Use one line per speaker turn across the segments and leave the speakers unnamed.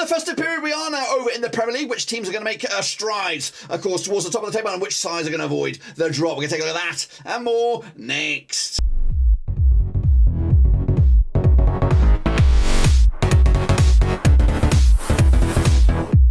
festive period we are now over in the Premier League. Which teams are going to make strides, of course, towards the top of the table, and which sides are going to avoid the drop? We're going to take a look at that and more next.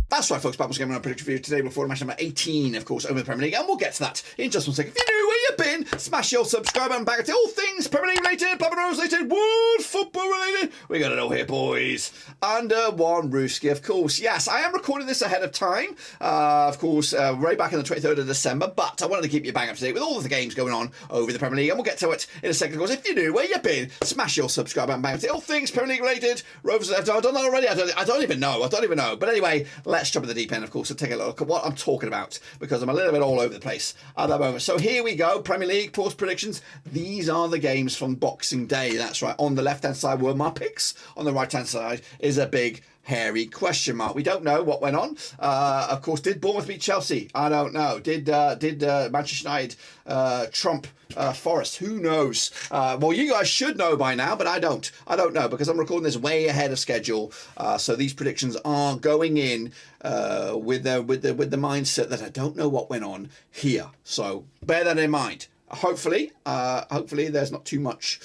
That's right, folks. Back once again on our prediction video today before match number 18, of course, over the Premier League, and we'll get to that in just one second. If you knew where you've been, smash your subscribe button. Back to all things Premier League related, Papa Rose related, world football related. We got it all here, boys. Under one roofski, of course. Yes, I am recording this ahead of time, of course, right back on the 23rd of December, but I wanted to keep you bang up to date with all of the games going on over the Premier League, and we'll get to it in a second. Of course, if you knew where you've been, smash your subscribe button. Bang up to all things Premier League related. Rovers, I've done that already. I don't even know. But anyway, let's jump in the deep end, of course, and take a look at what I'm talking about, because I'm a little bit all over the place at that moment. So here we go. Premier League post predictions. These are the games from Boxing Day. That's right. On the left-hand side were my picks. On the right-hand side is a big hairy question mark. We don't know what went on. Of course, did Bournemouth beat Chelsea? I don't know. Did Manchester United trump Forest? Who knows? Well, you guys should know by now, but I don't. I don't know, because I'm recording this way ahead of schedule. So these predictions are going in with the mindset that I don't know what went on here. So bear that in mind. Hopefully there's not too much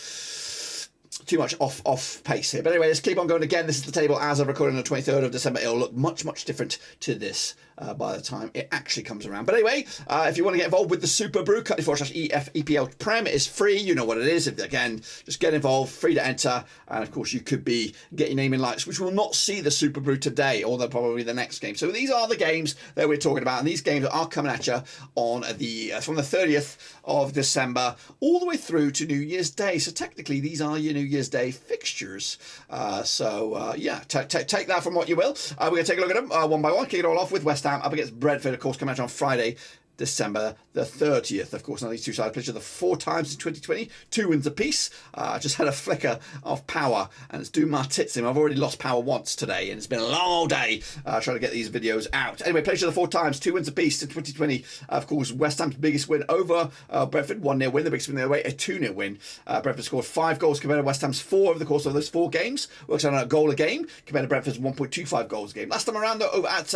off pace here. But anyway, let's keep on going. Again, this is the table as of recording on the 23rd of December. It'll look much different to this by the time it actually comes around. But anyway, if you want to get involved with the Super Brew, cut/EF Prem, it is free. You know what it is. Again, just get involved, free to enter. And of course, you could get your name in lights, which will not see the Super Brew today, or probably the next game. So these are the games that we're talking about. And these games are coming at you on from the 30th of December all the way through to New Year's Day. So technically, these are your New Year's Day fixtures. Yeah, take that from what you will. We're going to take a look at them one by one, kick it all off with West Ham up against Brentford, of course, coming out on Friday, December the 30th. Of course, now these two sides played each other 4 times in 2020, 2 wins apiece. I just had a flicker of power, and it's doing my tits in. I've already lost power once today, and it's been a long day trying to get these videos out. Anyway, played each other 4 times, 2 wins apiece in 2020. Of course, West Ham's biggest win over Brentford, 1-0 win. The biggest win the other way, a 2-0 win. Brentford scored 5 goals compared to West Ham's 4 over the course of those 4 games. Works out on a goal a game compared to Brentford's 1.25 goals a game. Last time around, though, over at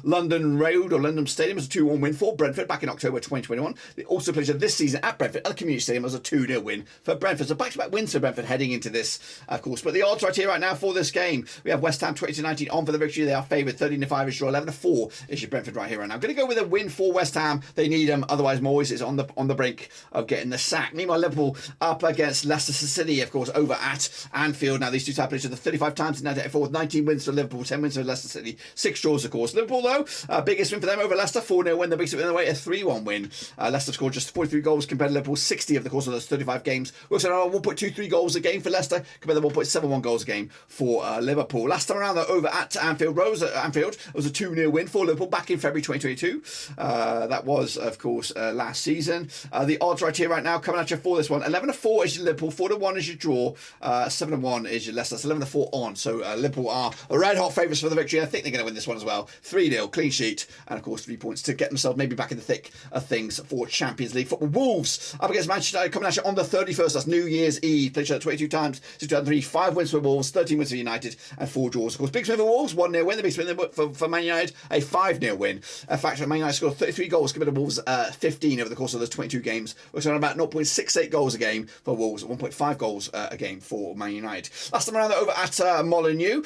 London Road or London Stadium, was a 2-1 win for Brentford back in October 2021. They also played this season at Brentford at the Community Stadium as a 2-0 win for Brentford. So back-to-back wins for Brentford heading into this, of course. But the odds right here, right now, for this game, we have West Ham 20-19 on for the victory. They are favoured 13-5 is draw, 11-4 is your Brentford right here, right now. I'm going to go with a win for West Ham. They need them, otherwise Moyes is on the brink of getting the sack. Meanwhile, Liverpool up against Leicester City, of course, over at Anfield. Now these two sides played each other 35 times in 1984, 19 wins for Liverpool, 10 wins for Leicester City, 6 draws, of course. Liverpool, though, biggest win for them over Leicester, 4-0 win. The biggest win in the way, a 3-1 win. Leicester scored just 43 goals compared to Liverpool 60 of the course of those 35 games. Works out 1.23 goals a game for Leicester compared to 1.71 goals a game for Liverpool. Last time around, though, over at Anfield, it was a 2-0 win for Liverpool back in February 2022. That was, of course, last season. The odds right here, right now, coming at you for this one. 11-4 is your Liverpool, 4-1 is your draw, 7-1 is your Leicester. So 11-4 on. So Liverpool are red hot favourites for the victory. I think they're going to win this one as well. 3-0, clean sheet, and of course 3 points to get themselves maybe back in the thick of things for Champions League football. Wolves up against Manchester United coming at you on the 31st. That's New Year's Eve. Played each other 22 times since 2003. 5 wins for Wolves, 13 wins for United, and 4 draws. Of course, big win for Wolves, 1-0 win. The big win for Man United, a 5-0 win. In fact, Man United scored 33 goals compared to Wolves 15 over the course of those 22 games. Works on about 0.68 goals a game for Wolves, 1.5 goals a game for Man United. Last time around, over at Molineux,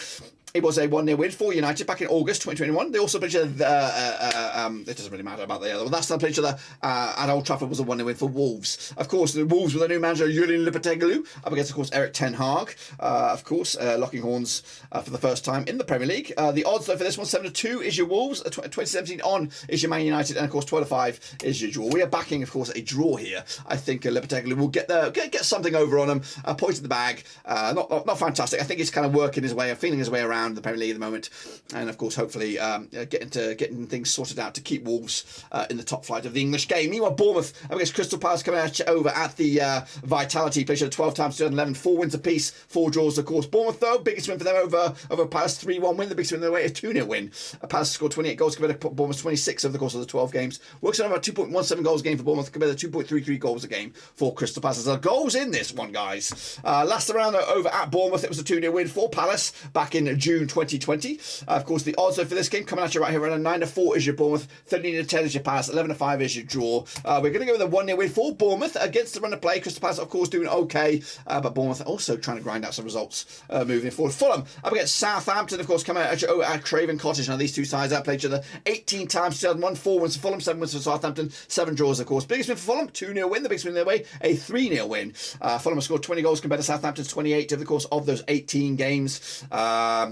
it was a 1-0 win for United back in August 2021. They also played each other, it doesn't really matter about the other one. Last time they played each other at Old Trafford was a 1-0 win for Wolves. Of course, the Wolves with their new manager, Julian Lopetegui, up against, of course, Eric Ten Hag. Of course, locking horns for the first time in the Premier League. The odds, though, for this one, 7-2 is your Wolves, 2017 on is your Man United, and, of course, 12-5 is your draw. We are backing, of course, a draw here. I think Lopetegui will get something over on them, point in the bag. Not fantastic. I think he's kind of working his way, feeling his way around the Premier League at the moment, and of course hopefully getting things sorted out to keep Wolves in the top flight of the English game. Meanwhile, Bournemouth against Crystal Palace coming at you over at the Vitality. Played 12 times 2011, 4 wins apiece, 4 draws, of course. Bournemouth, though, biggest win for them over Palace, 3-1 win. The biggest win in the way, a 2-0 win. Palace scored 28 goals compared to Bournemouth 26 over the course of the 12 games. Works out about 2.17 goals a game for Bournemouth compared to 2.33 goals a game for Crystal Palace. There's goals in this one, guys. Last round over at Bournemouth, it was a 2-0 win for Palace back in June June 2020. Of course, the odds for this game coming at you right here around 9-4 is your Bournemouth, 13-10 is your Palace, 11-5 is your draw. We're going to go with a 1-0 win for Bournemouth against the run of play. Crystal Palace, of course, doing okay, but Bournemouth also trying to grind out some results moving forward. Fulham up against Southampton, of course, coming out at Craven Cottage. Now, these two sides have played each other 18 times, 2001, 4 wins for Fulham, 7 wins for Southampton, 7 draws, of course. Biggest win for Fulham, 2-0 win. The biggest win their way, a 3-0 win. Fulham have scored 20 goals compared to Southampton's 28 over the course of those 18 games.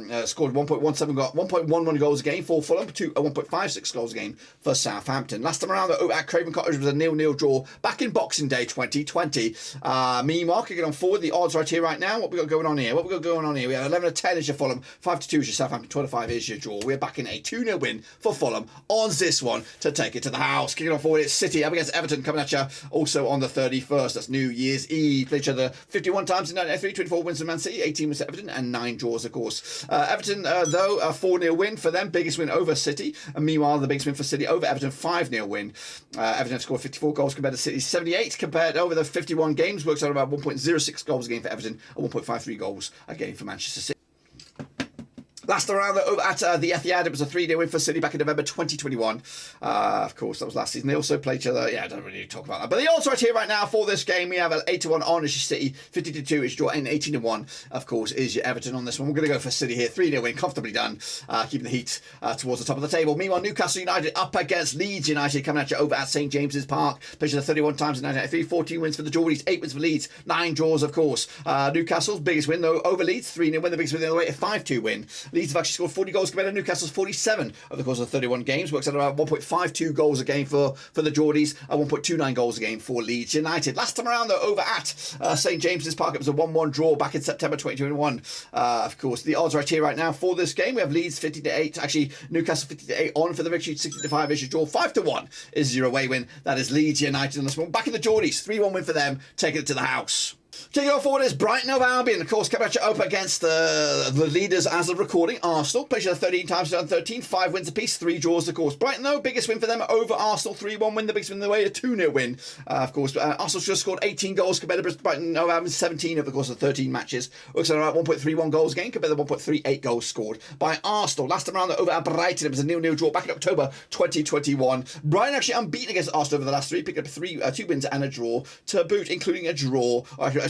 Scored 1.11 goals a game for Fulham, 1.56 goals a game for Southampton. Last time around at Craven Cottage was a 0-0 draw back in Boxing Day 2020. Meanwhile, kicking on forward, the odds right here, right now. What we got going on here? We have 11-10 is your Fulham, 5-2 is your Southampton, 12-5 is your draw. We're back in a 2-0 win for Fulham on this one to take it to the house. Kicking on forward, it's City up against Everton coming at you also on the 31st. That's New Year's Eve. Played each other 51 times in 1993, 24 wins for Man City, 18 wins for Everton, and 9 draws, of course. Everton, though, a 4-0 win for them, biggest win over City. And meanwhile, the biggest win for City over Everton, 5-0 win. Everton scored 54 goals compared to City's 78. Compared over the 51 games, works out about 1.06 goals a game for Everton and 1.53 goals a game for Manchester City. Last round over at the Etihad, it was a 3-0 win for City back in November 2021. Of course, that was last season. They also played each other. Yeah, I don't really talk about that. But the odds right here, right now, for this game, we have an 8-1 on is your City, 50-2 is your draw, and 18-1, of course, is your Everton on this one. We're going to go for City here. 3-0 win, comfortably done, keeping the heat towards the top of the table. Meanwhile, Newcastle United up against Leeds United, coming at you over at St James's Park. Played each other 31 times in 1993, 14 wins for the Geordies, 8 wins for Leeds, 9 draws, of course. Newcastle's biggest win, though, over Leeds, 3-0 win, the biggest win the other way, a 5-2 win. Leeds have actually scored 40 goals compared to Newcastle's 47 over the course of 31 games. Works out about 1.52 goals a game for the Geordies, 1.29 goals a game for Leeds United. Last time around, though, over at St James's Park, it was a 1-1 draw back in September 2021. Of course, the odds right here, right now, for this game, we have Leeds 50-8, actually Newcastle 50-8 on for the victory, 60-5 is your draw, 5-1 is your away win. That is Leeds United on this one. Back in the Geordies, 3-1 win for them, taking it to the house. Kicking off forward is Brighton of Albion, of course, coming at you up against the leaders as of recording, Arsenal. Played each other 13 times, 2013, 5 wins apiece, 3 draws, of course. Brighton, though, biggest win for them over Arsenal, 3-1 win, the biggest win in the way, a 2-0 win. Of course, Arsenal just scored 18 goals compared to Brighton of Albion, 17 over the course of 13 matches. Works out about 1.31 goals a game compared to 1.38 goals scored by Arsenal. Last time around, over at Brighton, it was a 0-0 draw back in October 2021. Brighton actually unbeaten against Arsenal over the last 3, picked up 2 wins and a draw to boot, including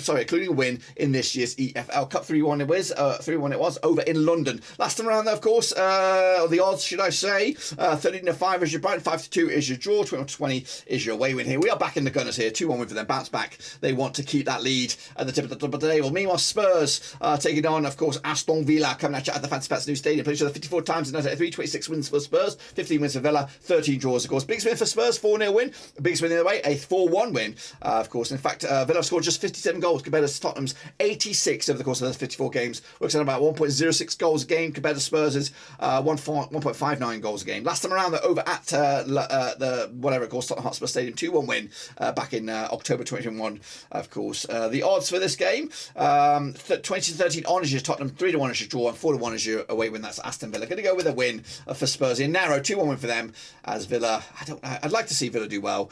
including a win in this year's EFL Cup. 3-1 it was, 3-1 it was over in London. Last time around, though, of course, the odds, should I say, 13-5 is your Brighton, 5-2 is your draw, 21-20 is your away win here. We are back in the Gunners here, 2-1 win for them, bounce back. They want to keep that lead at the tip of the table. Meanwhile, Spurs taking on, of course, Aston Villa, coming at you at the Fancy Pats new stadium. Played each other 54 times in 1993, 26 wins for Spurs, 15 wins for Villa, 13 draws, of course. Biggest win for Spurs, 4-0 win. Biggest win the other way, a 4-1 win, of course. In fact, Villa scored just 57 goals compared to Tottenham's 86 over the course of those 54 games. Works out about 1.06 goals a game compared to Spurs' 1.59 goals a game. Last time around, over at the whatever it calls Tottenham Hotspur Stadium, 2-1 win back in October 2021. Of course, the odds for this game: 20-13 on is your Tottenham, 3-1 is your draw, and 4-1 is your away win. That's Aston Villa. Going to go with a win for Spurs in narrow, 2-1 win for them. As Villa, I'd like to see Villa do well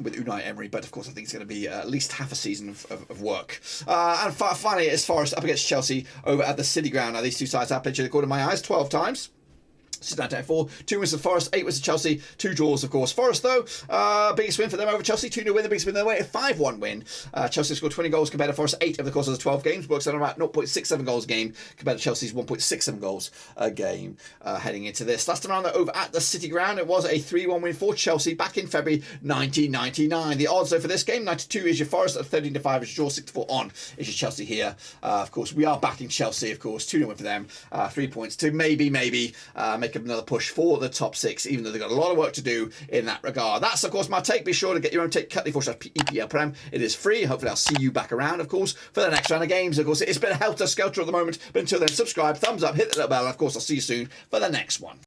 with Unai Emery, but of course I think it's going to be at least half a season of work. And finally, it's Forest up against Chelsea over at the City Ground. Now, these two sides have played each other, according to my eyes, 12 times. Since 4, 2 wins for Forest, 8 wins for Chelsea, 2 draws, of course. Forest, though, biggest win for them over Chelsea, 2-0 win, the biggest win their way, a 5-1 win. Chelsea scored 20 goals compared to Forest, 8 over the course of the 12 games, works out about 0.67 goals a game compared to Chelsea's 1.67 goals a game heading into this. Last time around, though, over at the City Ground, it was a 3-1 win for Chelsea back in February 1999. The odds, though, for this game: 92 is your Forest, 13-5 is your draw, 64 on is your Chelsea here. Of course, we are backing Chelsea, of course, 2-0 win for them, 3 points to maybe make another push for the top 6, even though they've got a lot of work to do in that regard. That's, of course, my take. Be sure to get your own take. Cut the EPL Prem. It is free. Hopefully, I'll see you back around, of course, for the next round of games. Of course, it's been a helter-skelter at the moment, but until then, subscribe, thumbs up, hit the little bell, and of course, I'll see you soon for the next one.